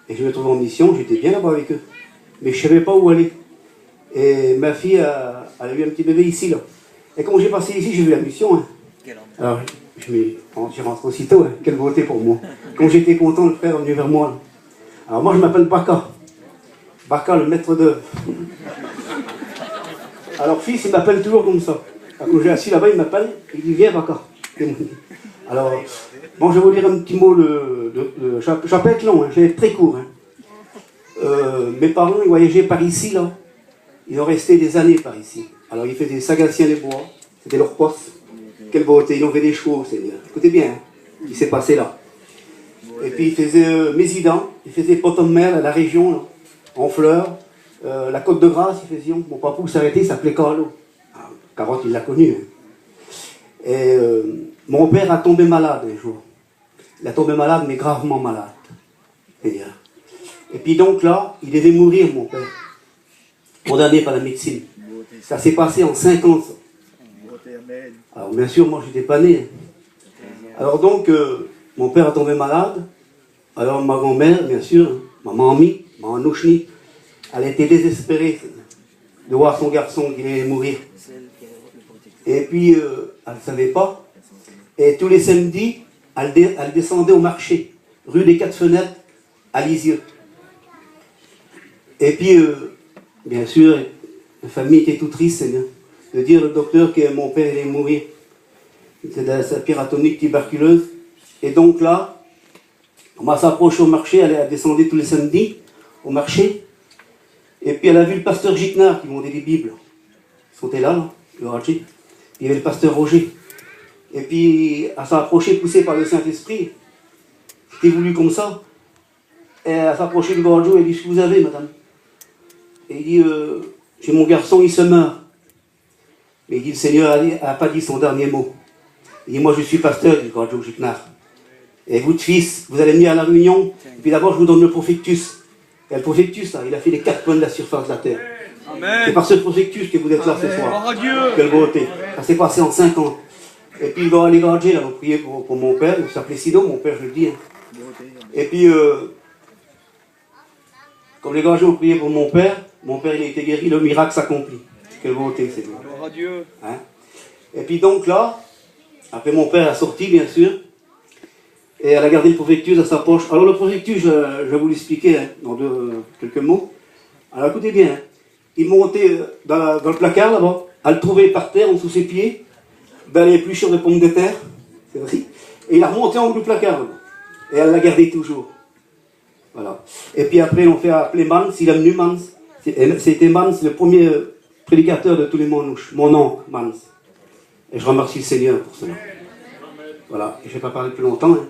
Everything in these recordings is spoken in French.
Et je me trouvais en mission, j'étais bien là-bas avec eux. Mais je ne savais pas où aller. Et ma fille, elle a eu un petit bébé ici, là. Et quand j'ai passé ici, j'ai vu la mission. Hein. Alors, je rentre aussitôt. Hein. Quelle beauté pour moi. Quand j'étais content, le frère est venu vers moi. Là. Alors moi, je m'appelle Baka. Baka, le maître d'œuvre. Alors, fils, il m'appelle toujours comme ça. Quand j'ai assis là-bas, il m'appelle, il dit, viens, Baka. Alors, bon, je vais vous dire un petit mot. Ça peut être long, hein. Je vais être très court. Hein. Mes parents, ils voyageaient par ici, là. Ils ont resté des années par ici. Alors, ils faisaient Sagatiens-les-Bois. C'était leur poste. Quelle beauté. Ils ont fait des chevaux, Seigneur. Écoutez bien, hein, ce qui s'est passé là. Et puis, ils faisaient Mézidan. Ils faisaient Potommer, la région, là, en fleurs. La Côte de Grâce, ils faisaient. Mon papa s'arrêtait, il s'appelait Carlo. Ah, Carotte, il l'a connu. Hein. Et mon père a tombé malade un jour. Il a tombé malade, mais gravement malade. Seigneur. Et puis donc là, il devait mourir, mon père. Condamné par la médecine. Ça s'est passé en 50 ans. Alors bien sûr, moi je n'étais pas né. Alors donc, mon père a tombé malade. Alors ma grand-mère, bien sûr, ma mamie, ma Nouchni, elle était désespérée de voir son garçon qui allait mourir. Et puis, elle ne savait pas. Et tous les samedis, elle descendait au marché, rue des Quatre Fenêtres, à Lisieux. Et puis, bien sûr, la famille était tout triste, Seigneur, de dire au docteur que mon père allait mourir. C'était de sa pyratonique tuberculeuse. Et donc là, on m'a s'approché au marché, elle descendait tous les samedis au marché. Et puis elle a vu le pasteur Gicnard qui vendait des Bibles. Ils étaient là, le Rachid. Il y avait le pasteur Roger. Et puis elle s'est approchée, poussée par le Saint-Esprit. C'était voulu comme ça. Et elle s'est approchée du Gorgio et elle dit, ce que vous avez, madame? Et il dit, j'ai mon garçon, il se meurt. Mais il dit, le Seigneur n'a pas dit son dernier mot. Il dit, moi je suis pasteur du Gorgio Gicnard. Et vous, fils, vous allez venir à la réunion. Et puis d'abord, je vous donne le prophéctus. Et le prophéctus, là, il a fait les 4 coins de la surface de la terre. C'est par ce prophétus que vous êtes là ce soir. Quelle beauté. Ça s'est passé en 5 ans. Et puis, dans les grands là, on priait pour mon père. Il s'appelait Sido, mon père, je le dis. Hein. Et puis, comme les grands ont prié pour mon père, il a été guéri, le miracle s'accomplit. Quelle beauté, c'est bon. Gloire à Dieu. Hein? Et puis donc là, après mon père a sorti, bien sûr, et elle a gardé le prophétus à sa poche. Alors le prophétus, je vais vous l'expliquer hein, dans quelques mots. Alors écoutez bien, hein. Il montait dans le placard là-bas, elle le trouvait par terre, en dessous ses pieds, ben, elle épluchait des pommes de terre, c'est vrai, et il a remonté en haut du placard là-bas. Et elle l'a gardé toujours. Voilà. Et puis après, on fait appeler Mans, il est venu Mans. C'était Mans, le premier prédicateur de tous les Manouches, mon oncle Mans. Et je remercie le Seigneur pour cela. Voilà, et je ne vais pas parler plus longtemps. Hein.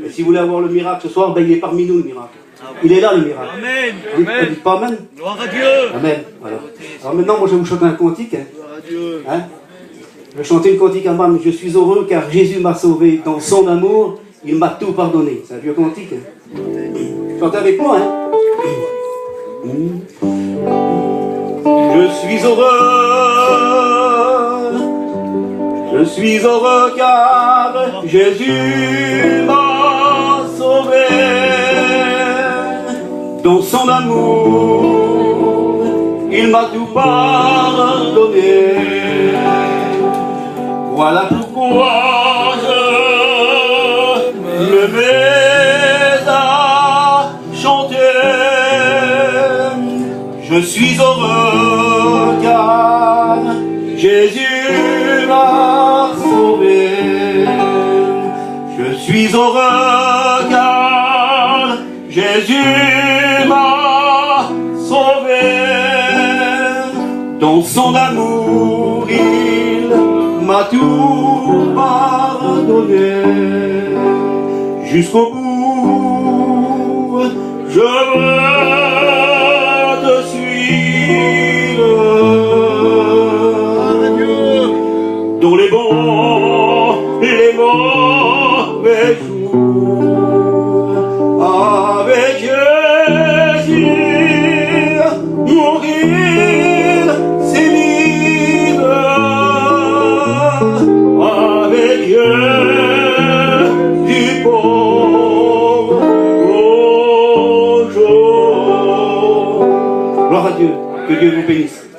Et si vous voulez avoir le miracle ce soir, ben, il est parmi nous le miracle. Il est là le miracle. Amen. Vous dites pas Amen? Gloire à Dieu. Amen. Voilà. Alors maintenant, moi je vais vous chanter un cantique. Hein. Gloire à Dieu. Hein? Je vais chanter une cantique à Mans. Je suis heureux car Jésus m'a sauvé. Dans son amour, il m'a tout pardonné. C'est un vieux cantique. Hein. Chantez avec moi. Hein? Je suis heureux car Jésus m'a sauvé. Dans son amour, il m'a tout pardonné. Voilà pourquoi je me mets à chanter. Je suis heureux car Jésus m'a sauvé. Je suis heureux car Jésus m'a sauvé. Dans son amour, il m'a tout pardonné. Jusqu'au bout, je veux te suivre. Dans les bons, les mauvais jours, avec Jésus, mourir, c'est libre. Avec Jésus, pauvre, Gloire à Dieu. Que Dieu vous bénisse.